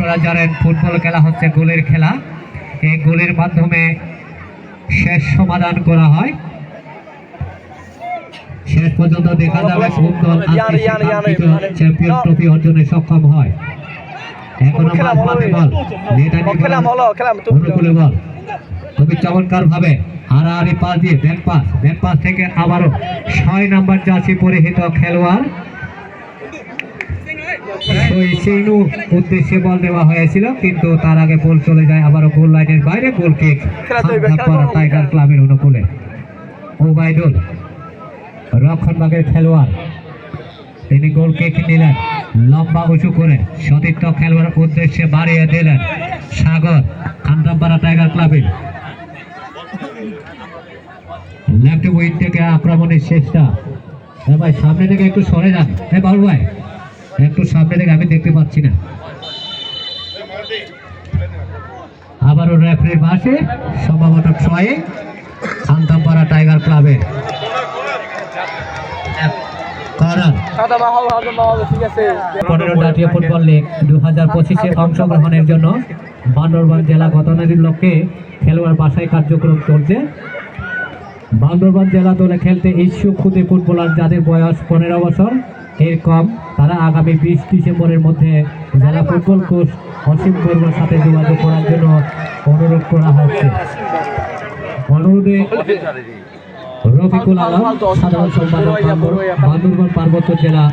আপনারা জানেন ফুটবল খেলা হচ্ছে গোলের খেলা। এই গোলের মাধ্যমে শেষ সমাধান করা হয়। শেষ পর্যন্ত দেখা যাবে কোন দল চ্যাম্পিয়ন ট্রফি অর্জনে সক্ষম হয়। এখনো মাঝমাঠে বল, অনুকূলে বল, খুবই চমৎকার ভাবে হারাহারি পাস দিয়ে ব্যাক পাস থেকে আবারও ৬ নম্বর জার্সি পরিহিত খেলোয়াড় সেইনু উদ্দেশ্যে বল দেওয়া হয়েছিল, কিন্তু তার আগে বল চলে যায় আবারও গোল লাইনের বাইরে। গোল কিক টাইগার ক্লাবের অনুকূলে। ওবাইদুল রক্ষণভাগের খেলোয়াড়, তিনি গোল কিক নিলেন, লম্বা উঁচু করে সতীর্থ খেলোয়াড় উদ্দেশ্যে বাড়িয়ে দিলেন সাগর। খানতামপাড়া টাইগার ক্লাবের লেফট উইং থেকে আক্রমণের চেষ্টা। ভাই সামনে থেকে একটু সরে যান, হ্যাঁ বাবু ভাই একটু সামনে থেকে, আমি দেখতে পাচ্ছি না। আবারও রেফারির পাশে সম্ভবত ছয়ে খানতামপাড়া টাইগার ক্লাবের জাতীয় ফুটবল লীগ 2025-এ অংশগ্রহণের জন্য বান্দরবান জেলা গঠনের লক্ষ্যে খেলোয়াড় বাছাই কার্যক্রম চলছে। বান্দরবান জেলা দলে খেলতে ইচ্ছুক ক্ষুদে ফুটবলার যাদের বয়স 15 বছর এর কম, তারা আগামী 20 ডিসেম্বরের মধ্যে জেলা ফুটবল কোচ অসীম বর্মার সাথে যোগাযোগ করার জন্য অনুরোধ করা হচ্ছে। অনুরোধে রফিকুল আলম, সাধারণ সম্পাদক, বান্দরবান পার্বত্য জেলা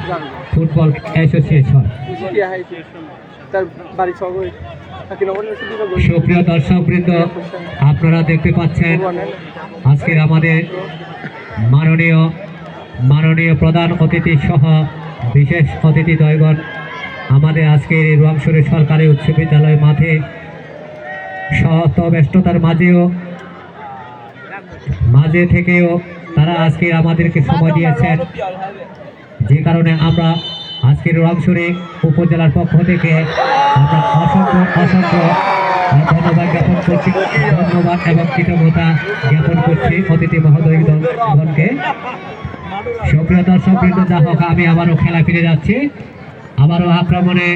ফুটবল অ্যাসোসিয়েশন। সুপ্রিয় দর্শকবৃন্দ, আপনারা দেখতে পাচ্ছেন আজকের আমাদের মাননীয় প্রধান অতিথি সহ বিশেষ অতিথি দ্বয়গণ আমাদের আজকের এই রোয়াংছড়ি সরকারি উচ্চ বিদ্যালয় মাঠে শত ব্যস্ততার মাঝে থেকেও তারা আজকে আমাদেরকে সময় দিয়েছেন, যে কারণে আমরা আজকের রোয়াংছড়ি উপজেলার পক্ষ থেকে আমরা অসংখ্য ধন্যবাদ জ্ঞাপন করছি, ধন্যবাদ এবং কৃতজ্ঞতা জ্ঞাপন করছি অতিথি মহোদয়গণকে। সুপ্রিয় দর্শকবৃন্দ, যা হোক আমি আবারও খেলা ফিরে যাচ্ছি। আবারও আক্রমণে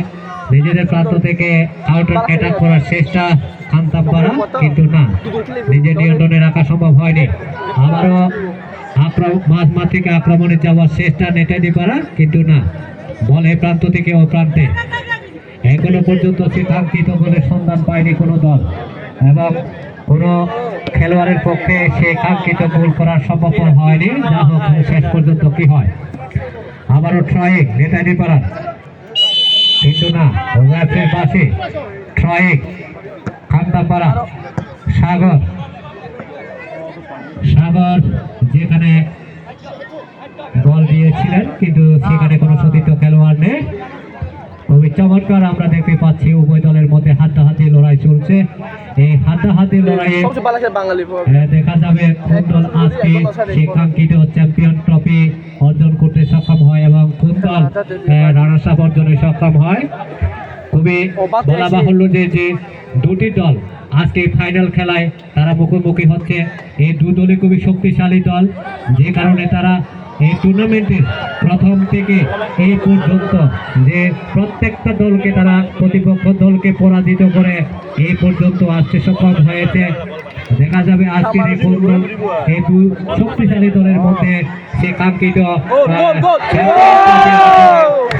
নিজেদের প্রান্ত থেকে আউটার অ্যাটাক করার চেষ্টা খানতামপাড়া, কিন্তু না, নিজের নিয়ন্ত্রণে রাখা সম্ভব হয়নি। আবারও মাঝমাঠ থেকে আক্রমণে যাওয়ার চেষ্টা নেটানিপাড়া, কিন্তু না, বল এই প্রান্ত থেকে ও প্রান্তে। এখনো পর্যন্ত সে কাঙ্ক্ষিত গোলের সন্ধান পায়নি কোনো দল, এবং কোনো খেলোয়াড়ের পক্ষে সে কাঙ্ক্ষিত গোল করার সম্ভবপর হয়নি। যা হোক শেষ পর্যন্ত কি হয়, আবারও ট্রাইং নেটানিপাড়া, কিন্তু না, রেফারির পাশে ট্রাইং খানতামপাড়া সাগর যেখানে বল দিয়েছিলেন, কিন্তু সেখানে কোনো সতীর্থ খেলোয়াড় নেই। খুবই চমৎকার আমরা দেখতে পাচ্ছি উভয় দলের মধ্যে হাড্ডাহাড্ডি লড়াই চলছে। এই হাড্ডাহাড্ডি লড়াইয়ে দেখা যাবে কোন দল আজকে সেই কাঙ্ক্ষিত চ্যাম্পিয়ন ট্রফি অর্জন করতে সক্ষম হয় এবং কোন দল রানার্স আপ অর্জনে সক্ষম হয়। খুবই বলা বাহুল্য যে দুটি দল আজকে ফাইনাল খেলায় তারা মুখোমুখি হচ্ছে। এই দু দলই খুবই শক্তিশালী দল, যে কারণে তারা এই টুর্নামেন্টের প্রথম থেকে এই পর্যন্ত যে প্রত্যেকটা দলকে তারা প্রতিপক্ষ দলকে পরাজিত করে এই পর্যন্ত আসতে সক্ষম হয়েছে। দেখা যাবে আজকের এই ফুটবল এই দু শক্তিশালী দলের মধ্যে সে কাঙ্ক্ষিত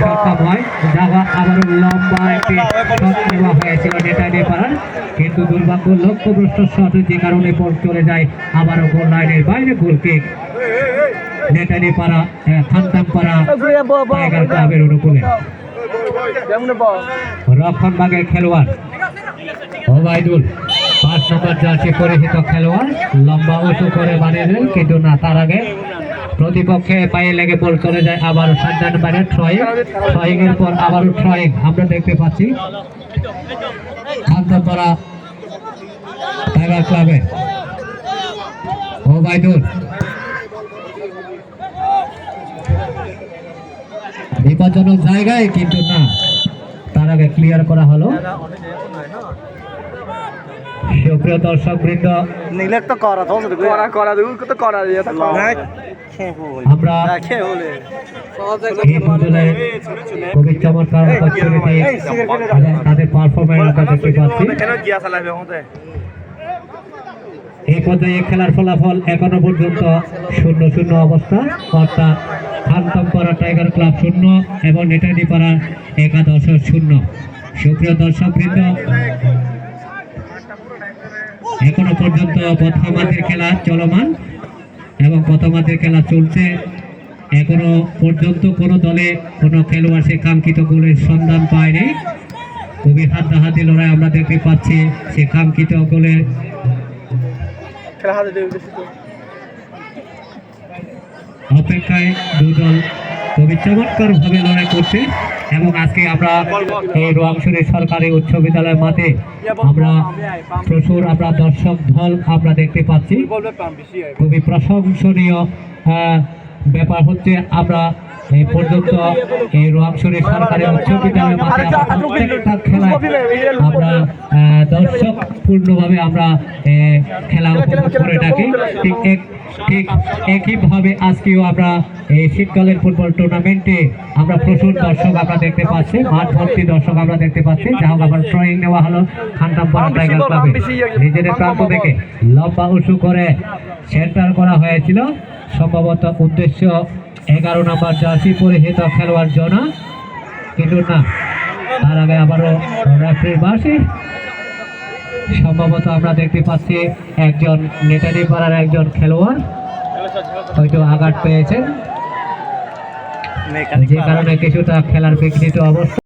সক্ষম হয়। যাওয়া আবারও লম্বা একটি শট নেওয়া হয়েছিল নেটানিপাড়ার, কিন্তু দুর্ভাগ্য লক্ষ্যভ্রষ্ট শট, যে কারণে বল চলে যায় আবারও গোল লাইনের বাইরে। গোল কিক নেটানিপাড়া খানতামপাড়া টাইগার ক্লাবের অনুকূলে। রক্ষণভাগের খেলোয়াড় ওবাইদুল, 5 নম্বর জার্সি পরিহিত খেলোয়াড়, লম্বা উঁচু করে বানিয়ে দেন, কিন্তু না, তার আগে প্রতিপক্ষে পায়ে লেগে বল চলে যায় আবারও 7 নম্বরে ট্রয়িং এর পর আবারও ট্রয়িং আমরা দেখতে পাচ্ছি খানতামপাড়া টাইগার ক্লাবে। ওবাইদুল বিপজ্জনক জায়গায়, কিন্তু না, তার আগে ক্লিয়ার করা হলো। সুপ্রিয় দর্শকবৃন্দ, আমরা এই পর্যায়ে খুবই চমৎকার অপরচুনিটি এবং তাদের পারফরম্যান্স আমরা দেখতে পাচ্ছি। এই পর্যায়ে খেলার ফলাফল এখনো পর্যন্ত 0-0 অবস্থা, অর্থাৎ খানতমপাড়া টাইগার ক্লাব 0 এবং নেটানিপাড়া একাদশ 0। সুপ্রিয় দর্শকবৃন্দ, এখনো পর্যন্ত প্রথমার্ধের খেলা চলমান এবং প্রথমার্ধের খেলা চলছে। এখনো পর্যন্ত কোনো দলে কোনো খেলোয়াড় সে কাঙ্ক্ষিত গোলের সন্ধান পায়নি। খুবই হাড্ডাহাড্ডি লড়াই আমরা দেখতে পাচ্ছি। সে কাঙ্ক্ষিত গোলের অপেক্ষায় দুই দল খুবই চমৎকার ভাবে লড়াই করছে। এবং আজকে আমরা এই রোয়াংছড়ি সরকারি উচ্চ বিদ্যালয় মাঠে আমরা প্রচুর দর্শক দল আমরা দেখতে পাচ্ছি। খুবই প্রশংসনীয় ব্যাপার হচ্ছে আমরা এই পর্যন্ত এই রোয়াংছড়ি সরকারি উচ্চ বিদ্যালয় মাঠে প্রত্যেকটা খেলায় আমরা দর্শক পূর্ণভাবে আমরা খেলা উপভোগ করে থাকি। ঠিক একইভাবে আজকেও আমরা এই শীতকালের ফুটবল টুর্নামেন্টে আমরা প্রচুর দর্শক আমরা দেখতে পাচ্ছি, মাঠ ভর্তি দর্শক আমরা দেখতে পাচ্ছি। যা হোক, আবার ট্রয়িং নেওয়া হলো খানতমপাড়া টাইগার ক্লাবে। নিজেদের প্রান্ত থেকে লম্বা উঁচু করে সেন্টার করা হয়েছিল, সম্ভবত উদ্দেশ্য 11 নম্বর জার্সি পরিহিত খেলোয়াড় জনা, কিন্তু না, তার আগে আবারও রেফারির বাঁশি। সম্ভবত আমরা দেখতে পাচ্ছি একজন নেটানিপাড়ার একজন খেলোয়াড় হয়তো আঘাত পেয়েছেন, যে কারণে কিছুটা খেলার বিঘ্নিত অবস্থা।